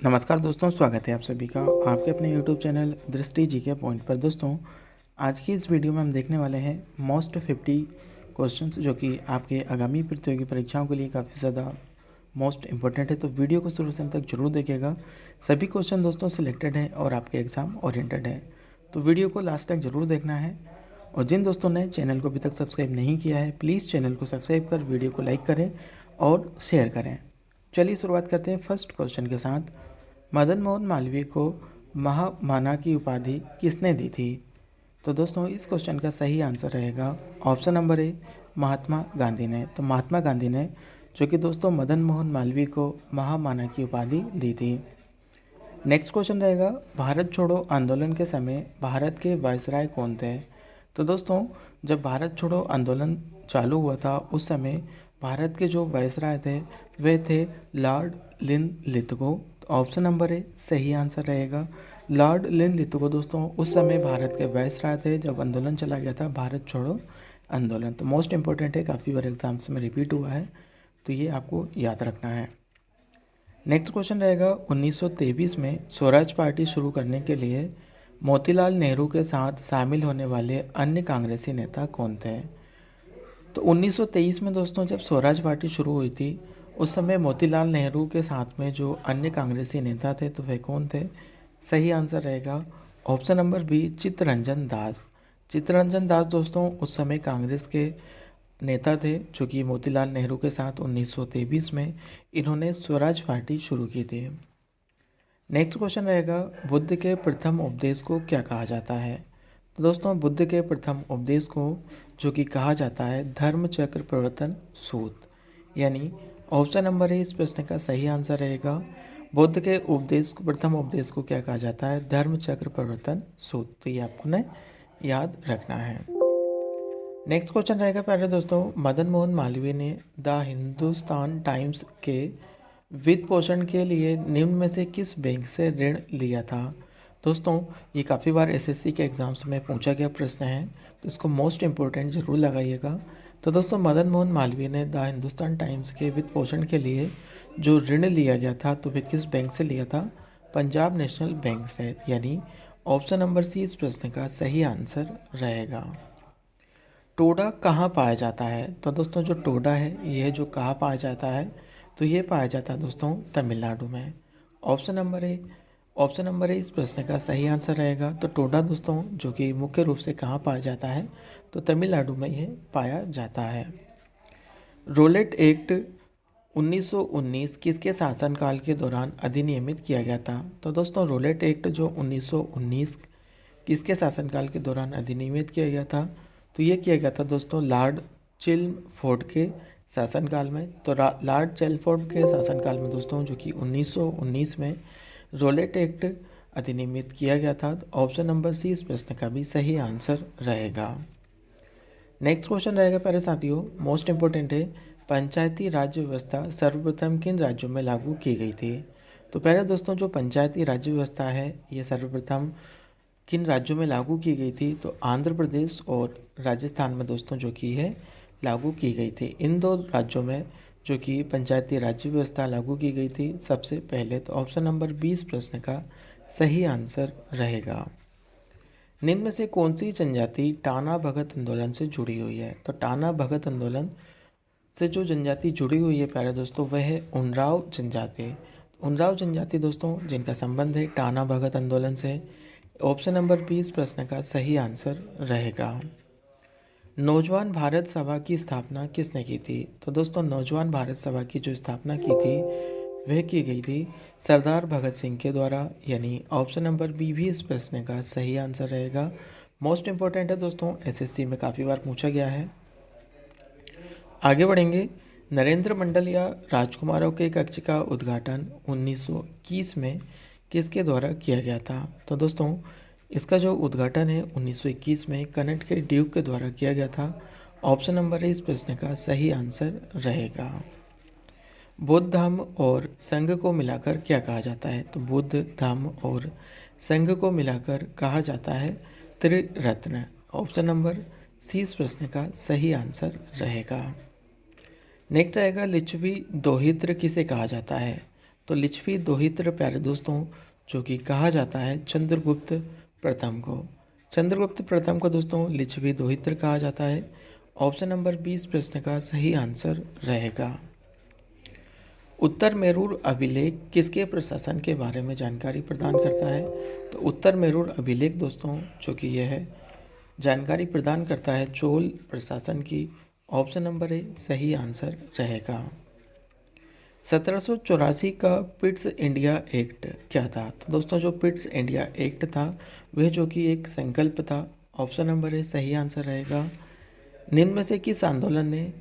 नमस्कार दोस्तों, स्वागत है आप सभी का आपके अपने YouTube चैनल दृष्टि जी के पॉइंट पर। दोस्तों, आज की इस वीडियो में हम देखने वाले हैं मोस्ट 50 क्वेश्चंस जो कि आपके आगामी प्रतियोगी परीक्षाओं के लिए काफ़ी ज़्यादा मोस्ट इम्पोर्टेंट है। तो वीडियो को शुरू से अंत तक जरूर देखिएगा। सभी क्वेश्चन दोस्तों सिलेक्टेड हैं और आपके एग्ज़ाम ओरिएंटेड हैं, तो वीडियो को लास्ट तक जरूर देखना है। और जिन दोस्तों ने चैनल को अभी तक सब्सक्राइब नहीं किया है, प्लीज़ चैनल को सब्सक्राइब कर वीडियो को लाइक करें और शेयर करें। चलिए शुरुआत करते हैं फर्स्ट क्वेश्चन के साथ। मदन मोहन मालवीय को महामाना की उपाधि किसने दी थी? तो दोस्तों, इस क्वेश्चन का सही आंसर रहेगा option number A, Mahatma Gandhi ने। तो महात्मा गांधी ने, जो कि दोस्तों मदन मोहन मालवीय को महामाना की उपाधि दी थी। नेक्स्ट क्वेश्चन रहेगा, भारत छोड़ो आंदोलन के समय भारत के वायसराय कौन थे? तो दोस्तों, जब भारत छोड़ो आंदोलन चालू हुआ था उस समय भारत के जो वायसराय थे वे थे Lord Linlithgow. Option number A सही आंसर रहेगा। लॉर्ड लिनलिथगो दोस्तों उस समय भारत के वायसराय थे जब आंदोलन चला गया था भारत छोड़ो आंदोलन। तो मोस्ट इंपॉर्टेंट है, काफ़ी बार एग्जाम्स में रिपीट हुआ है, तो ये आपको याद रखना है। नेक्स्ट क्वेश्चन रहेगा, 1923 में स्वराज पार्टी शुरू करने के लिए मोतीलाल नेहरू के साथ शामिल होने वाले अन्य कांग्रेसी नेता कौन थे? तो 1923 में दोस्तों जब स्वराज पार्टी शुरू हुई थी उस समय मोतीलाल नेहरू के साथ में जो अन्य कांग्रेसी नेता थे तो वे कौन थे? सही आंसर रहेगा option number B, Chittaranjan Das. Chittaranjan Das दोस्तों उस समय कांग्रेस के नेता थे जो कि मोतीलाल नेहरू के साथ 1923 में इन्होंने स्वराज पार्टी शुरू की थी। नेक्स्ट क्वेश्चन रहेगा, बुद्ध के प्रथम उपदेश को क्या कहा जाता है? तो दोस्तों, बुद्ध के प्रथम उपदेश को जो कि कहा जाता है धर्म चक्र प्रवर्तन सूत्र, यानी ऑप्शन नंबर ए इस प्रश्न का सही आंसर रहेगा। बुद्ध के उपदेश को, प्रथम उपदेश को क्या कहा जाता है? धर्म चक्र प्रवर्तन सूत्र। तो ये आपको न याद रखना है। नेक्स्ट क्वेश्चन रहेगा प्यारे दोस्तों, मदन मोहन मालवीय ने द हिंदुस्तान टाइम्स के वित्त पोषण के लिए निम्न में से किस बैंक से ऋण लिया था? दोस्तों, ये काफ़ी बार एसएससी के एग्ज़ाम्स में पूछा गया प्रश्न है, तो इसको मोस्ट इम्पोर्टेंट ज़रूर लगाइएगा। तो दोस्तों, मदन मोहन मालवीय ने द हिंदुस्तान टाइम्स के वित्त पोषण के लिए जो ऋण लिया गया था तो वे किस बैंक से लिया था? पंजाब नेशनल बैंक से, यानी ऑप्शन नंबर सी इस प्रश्न का सही आंसर रहेगा। टोडा कहाँ पाया जाता है? तो दोस्तों, जो टोडा है यह जो कहाँ पाया जाता है तो ये पाया जाता है दोस्तों तमिलनाडु में। ऑप्शन नंबर ए इस प्रश्न का सही आंसर रहेगा। तो टोडा दोस्तों जो कि मुख्य रूप से कहाँ पाया जाता है तो तमिलनाडु में यह पाया जाता है। रोलेट एक्ट 1919 किसके शासनकाल के दौरान अधिनियमित किया गया था? तो दोस्तों, रोलेट एक्ट जो 1919 किसके शासनकाल के दौरान अधिनियमित किया गया था? तो ये किया गया था दोस्तों लॉर्ड चिल्मफोर्ड के शासनकाल में। तो लॉर्ड चिल्मफोर्ड के शासनकाल में दोस्तों जो कि 1919 में रोलेट एक्ट अधिनियमित किया गया था। तो ऑप्शन नंबर सी इस प्रश्न का भी सही आंसर रहेगा। नेक्स्ट क्वेश्चन रहेगा प्यारे साथियों, मोस्ट इंपॉर्टेंट है, पंचायती राज व्यवस्था सर्वप्रथम किन राज्यों में लागू की गई थी? तो प्यारे दोस्तों, जो पंचायती राज व्यवस्था है ये सर्वप्रथम किन राज्यों में लागू की गई थी? तो आंध्र प्रदेश और राजस्थान में दोस्तों जो कि है लागू की गई थी। इन दो राज्यों में जो कि पंचायती राज्य व्यवस्था लागू की गई थी सबसे पहले। तो ऑप्शन नंबर 20 प्रश्न का सही आंसर रहेगा। निम्न में से कौन सी जनजाति टाना भगत आंदोलन से जुड़ी हुई है? तो टाना भगत आंदोलन से जो जनजाति जुड़ी हुई है प्यारे दोस्तों वह है उन्नाव जनजाति। उन्नाव जनजाति दोस्तों जिनका संबंध है टाना भगत आंदोलन से। ऑप्शन नंबर 20 प्रश्न का सही आंसर रहेगा। नौजवान भारत सभा की स्थापना किसने की थी? तो दोस्तों, नौजवान भारत सभा की जो स्थापना की थी वह की गई थी सरदार भगत सिंह के द्वारा, यानी ऑप्शन नंबर बी भी इस प्रश्न का सही आंसर रहेगा। मोस्ट इंपॉर्टेंट है दोस्तों, एसएससी में काफ़ी बार पूछा गया है। आगे बढ़ेंगे, नरेंद्र मंडल या राजकुमारों के कक्ष का उद्घाटन 1921 में किसके द्वारा किया गया था? तो दोस्तों, इसका जो उद्घाटन है 1921 में कनट के ड्यूक के द्वारा किया गया था। ऑप्शन नंबर इस प्रश्न का सही आंसर रहेगा। बौद्ध धर्म और संघ को मिलाकर क्या कहा जाता है? तो बुद्ध धर्म और संघ को मिलाकर कहा जाता है त्रिरत्न। ऑप्शन नंबर सी इस प्रश्न का सही आंसर रहेगा। नेक्स्ट आएगा, लिच्छवी दोहित्र किसे कहा जाता है? तो लिच्छवी दोहित्र प्यारे दोस्तों जो कि कहा जाता है चंद्रगुप्त प्रथम को। चंद्रगुप्त प्रथम को दोस्तों लिच्छवी दोहित्र कहा जाता है। ऑप्शन नंबर 20 प्रश्न का सही आंसर रहेगा। उत्तर मेरूर अभिलेख किसके प्रशासन के बारे में जानकारी प्रदान करता है? तो उत्तर मेरूर अभिलेख दोस्तों जो कि यह है जानकारी प्रदान करता है चोल प्रशासन की। ऑप्शन नंबर ए सही आंसर रहेगा। 1784 का पिट्स इंडिया एक्ट क्या था? तो दोस्तों जो पिट्स इंडिया एक्ट था वह जो कि एक संकल्प था। ऑप्शन नंबर ए सही आंसर रहेगा। निम्न में से किस आंदोलन ने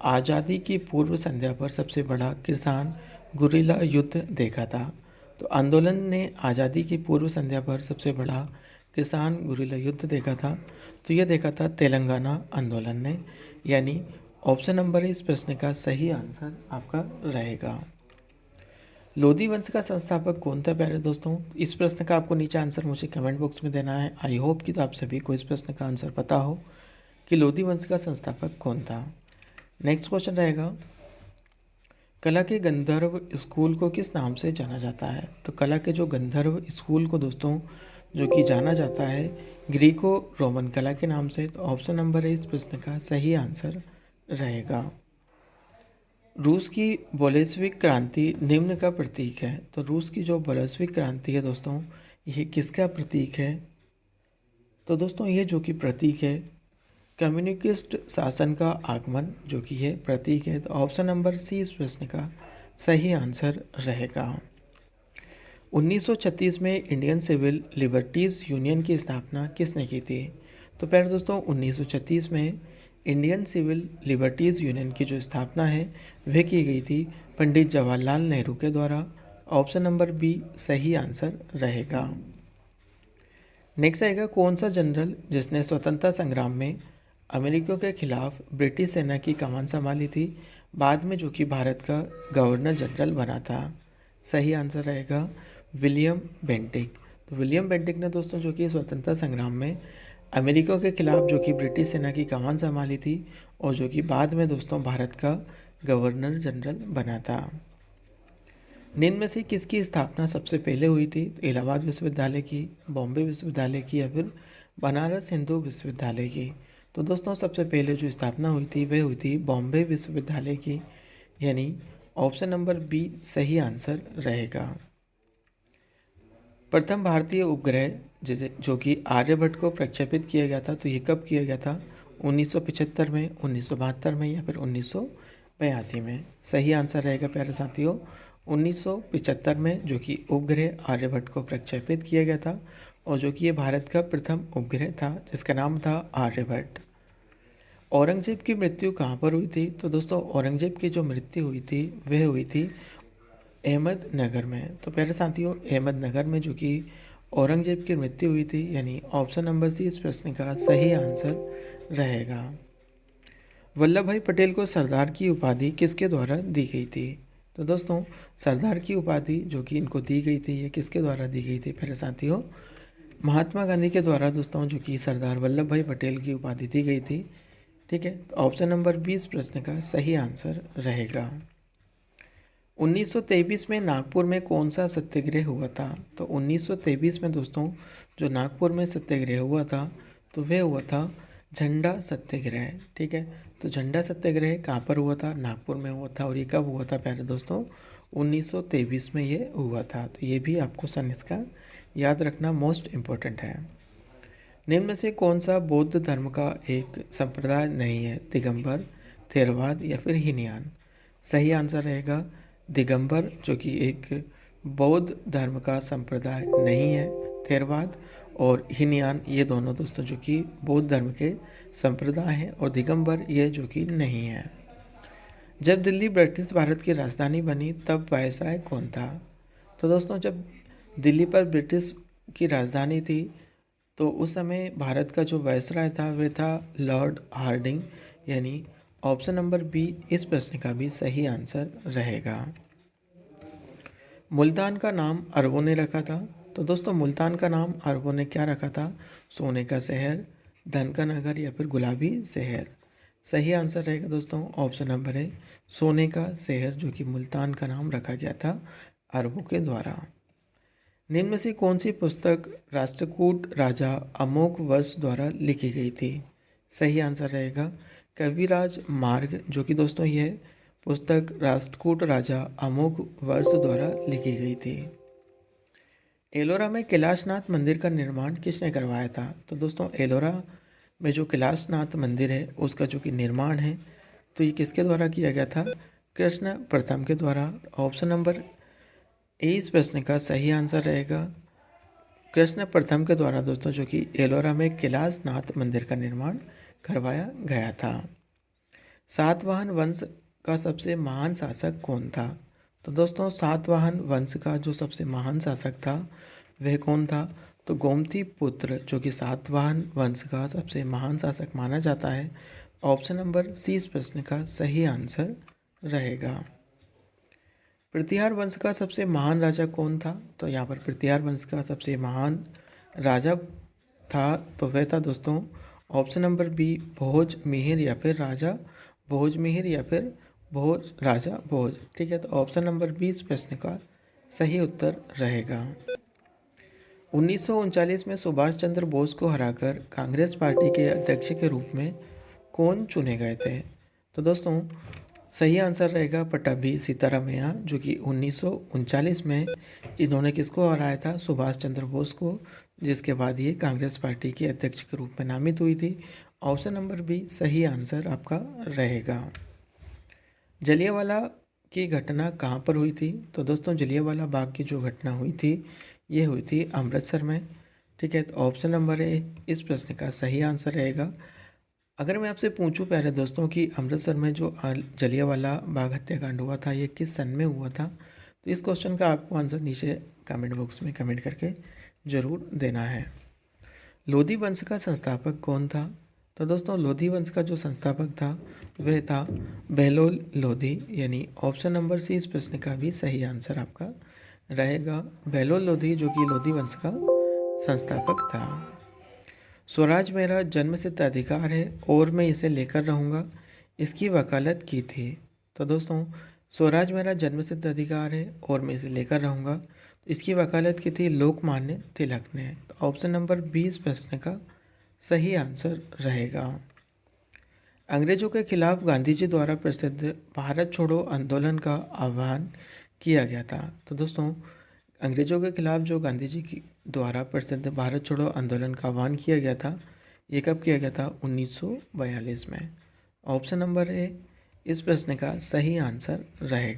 आज़ादी की पूर्व संध्या पर सबसे बड़ा किसान गुरिल्ला युद्ध देखा था? तो आंदोलन ने आज़ादी की पूर्व संध्या पर सबसे बड़ा किसान गुरिल्ला युद्ध देखा था। तो यह देखा था तेलंगाना आंदोलन ने, यानी ऑप्शन नंबर इस प्रश्न का सही आंसर आपका रहेगा। लोधी वंश का संस्थापक कौन था प्यारे दोस्तों? इस प्रश्न का आपको नीचे आंसर मुझे कमेंट बॉक्स में देना है। आई होप कि तो आप सभी को इस प्रश्न का आंसर पता हो कि लोधी वंश का संस्थापक कौन था। नेक्स्ट क्वेश्चन रहेगा, कला के गंधर्व स्कूल को किस नाम से जाना जाता है? तो कला के जो गंधर्व स्कूल को दोस्तों जो कि जाना जाता है ग्रीको रोमन कला के नाम से। तो ऑप्शन नंबर है इस प्रश्न का सही आंसर रहेगा। रूस की बोल्शेविक क्रांति निम्न का प्रतीक है। तो रूस की जो बोल्शेविक क्रांति है दोस्तों ये किसका प्रतीक है? तो दोस्तों ये जो कि प्रतीक है कम्युनिस्ट शासन का आगमन जो कि है प्रतीक है। तो ऑप्शन नंबर सी इस प्रश्न का सही आंसर रहेगा। 1936 में इंडियन सिविल लिबर्टीज़ यूनियन की स्थापना किसने की थी? तो प्यारे दोस्तों 1936 में इंडियन सिविल लिबर्टीज़ यूनियन की जो स्थापना है वह की गई थी पंडित जवाहरलाल नेहरू के द्वारा। ऑप्शन नंबर बी सही आंसर रहेगा। नेक्स्ट आएगा, कौन सा जनरल जिसने स्वतंत्रता संग्राम में अमेरिका के खिलाफ ब्रिटिश सेना की कमान संभाली थी बाद में जो कि भारत का गवर्नर जनरल बना था? सही आंसर रहेगा विलियम बेंटिक। तो विलियम बेंटिक ने दोस्तों जो कि स्वतंत्रता संग्राम में अमेरिका के खिलाफ जो कि ब्रिटिश सेना की कमान संभाली थी और जो कि बाद में दोस्तों भारत का गवर्नर जनरल बना था। निम्न में से किसकी स्थापना सबसे पहले हुई थी? तो इलाहाबाद विश्वविद्यालय की, बॉम्बे विश्वविद्यालय की या फिर बनारस हिंदू विश्वविद्यालय की? तो दोस्तों सबसे पहले जो स्थापना हुई थी वह हुई थी बॉम्बे विश्वविद्यालय की, यानी ऑप्शन नंबर बी सही आंसर रहेगा। प्रथम भारतीय उपग्रह जिसे जो कि आर्यभट्ट को प्रक्षेपित किया गया था तो ये कब किया गया था? 1975 में, 1972 में या फिर 1982 में? सही आंसर रहेगा प्यारे साथियों 1975 में जो कि उपग्रह आर्यभट्ट को प्रक्षेपित किया गया था और जो कि ये भारत का प्रथम उपग्रह था जिसका नाम था आर्यभट्ट। औरंगजेब की मृत्यु कहाँ पर हुई थी? तो दोस्तों औरंगजेब की जो मृत्यु हुई थी वह हुई थी अहमदनगर में। तो प्यारे साथियों अहमदनगर में जो कि औरंगजेब की मृत्यु हुई थी, यानी ऑप्शन नंबर सी इस प्रश्न का सही आंसर रहेगा। वल्लभ भाई पटेल को सरदार की उपाधि किसके द्वारा दी गई थी? तो दोस्तों सरदार की उपाधि जो कि इनको दी गई थी ये किसके द्वारा दी गई थी प्यारे साथियों? महात्मा गांधी के द्वारा दोस्तों जो कि सरदार वल्लभ भाई पटेल की उपाधि दी गई थी। ठीक है, तो ऑप्शन नंबर 20 प्रश्न का सही आंसर रहेगा। 1923 में नागपुर में कौन सा सत्याग्रह हुआ था? तो 1923 में दोस्तों जो नागपुर में सत्याग्रह हुआ था तो वह हुआ था झंडा सत्याग्रह। ठीक है, तो झंडा सत्याग्रह कहाँ पर हुआ था? नागपुर में हुआ था। और ये कब हुआ था प्यारे दोस्तों? 1923 में ये हुआ था। तो ये भी आपको सन इसका याद रखना मोस्ट इम्पोर्टेंट है। निम्न में से कौन सा बौद्ध धर्म का एक संप्रदाय नहीं है? दिगंबर, थेरवाद या फिर हीनयान? सही आंसर रहेगा दिगंबर जो कि एक बौद्ध धर्म का संप्रदाय नहीं है। थेरवाद और हीनयान ये दोनों दोस्तों जो कि बौद्ध धर्म के संप्रदाय हैं और दिगंबर ये जो कि नहीं है। जब दिल्ली ब्रिटिश भारत की राजधानी बनी तब वायसराय कौन था? तो दोस्तों जब दिल्ली पर ब्रिटिश की राजधानी थी तो उस समय भारत का जो वायसराय था वह था लॉर्ड हार्डिंग, यानी ऑप्शन नंबर बी इस प्रश्न का भी सही आंसर रहेगा। मुल्तान का नाम अरबों ने रखा था। तो दोस्तों मुल्तान का नाम अरबों ने क्या रखा था? सोने का शहर, धन का नगर या फिर गुलाबी शहर? सही आंसर रहेगा दोस्तों ऑप्शन नंबर है सोने का शहर जो कि मुल्तान का नाम रखा गया था अरबों के द्वारा। निम्न में से कौन सी पुस्तक राष्ट्रकूट राजा अमोघ वर्ष द्वारा लिखी गई थी? सही आंसर रहेगा कविराज मार्ग, जो कि दोस्तों यह पुस्तक राष्ट्रकूट राजा अमोघ वर्ष द्वारा लिखी गई थी। एलोरा में कैलाशनाथ मंदिर का निर्माण किसने करवाया था? तो दोस्तों एलोरा में जो कैलाशनाथ मंदिर है उसका जो कि निर्माण है तो ये किसके द्वारा किया गया था? कृष्ण प्रथम के द्वारा। ऑप्शन नंबर ए इस प्रश्न का सही आंसर रहेगा कृष्ण प्रथम के द्वारा दोस्तों, जो कि एलोरा में कैलाशनाथ मंदिर का निर्माण करवाया गया था। सातवाहन वंश का सबसे महान शासक कौन था? तो दोस्तों सातवाहन वंश का जो सबसे महान शासक था वह कौन था? तो गोमती पुत्र, जो कि सातवाहन वंश का सबसे महान शासक माना जाता है। ऑप्शन नंबर सी इस प्रश्न का सही आंसर रहेगा। प्रतिहार वंश का सबसे महान राजा कौन था? तो यहाँ पर प्रतिहार वंश का सबसे महान राजा था तो वह था दोस्तों ऑप्शन नंबर बी भोज मिहिर या फिर राजा भोज मिहिर या फिर भोज राजा भोज। ठीक है, तो ऑप्शन नंबर 20 प्रश्न का सही उत्तर रहेगा। 1939 में सुभाष चंद्र बोस को हराकर कांग्रेस पार्टी के अध्यक्ष के रूप में कौन चुने गए थे? तो दोस्तों सही आंसर रहेगा पट्टाभी सीतारामैया, जो कि 1939 में इन्होंने किसको हराया था? सुभाष चंद्र बोस को, जिसके बाद ये कांग्रेस पार्टी के अध्यक्ष के रूप में नामित हुई थी। ऑप्शन नंबर बी सही आंसर आपका रहेगा। जलियांवाला की घटना कहाँ पर हुई थी? तो दोस्तों जलियांवाला बाग की जो घटना हुई थी ये हुई थी अमृतसर में। ठीक है, तो ऑप्शन नंबर ए इस प्रश्न का सही आंसर रहेगा। अगर मैं आपसे पूछूं प्यारे दोस्तों कि अमृतसर में जो जलियांवाला बाग हत्याकांड हुआ था ये किस सन में हुआ था, तो इस क्वेश्चन का आपको आंसर नीचे कमेंट बॉक्स में कमेंट करके ज़रूर देना है। लोधी वंश का संस्थापक कौन था? तो दोस्तों लोधी वंश का जो संस्थापक था वह था बहलोल लोधी, यानी ऑप्शन नंबर सी इस प्रश्न का भी सही आंसर आपका रहेगा बहलोल लोधी, जो कि लोधी वंश का संस्थापक था। स्वराज मेरा जन्मसिद्ध अधिकार है और मैं इसे लेकर रहूँगा, इसकी वकालत की थी। तो दोस्तों स्वराज मेरा जन्मसिद्ध अधिकार है और मैं इसे लेकर रहूँगा, तो इसकी वकालत की थी लोकमान्य तिलक ने। तो ऑप्शन नंबर 20 प्रश्न का सही आंसर रहेगा। अंग्रेजों के खिलाफ गांधी जी द्वारा प्रसिद्ध भारत छोड़ो आंदोलन का आह्वान किया गया था। तो दोस्तों अंग्रेजों के खिलाफ जो गांधी जी की द्वारा प्रसिद्ध भारत छोड़ो आंदोलन का आह्वान किया गया था ये कब किया गया था? 1942 में। ऑप्शन नंबर ए इस प्रश्न का सही आंसर रहेगा।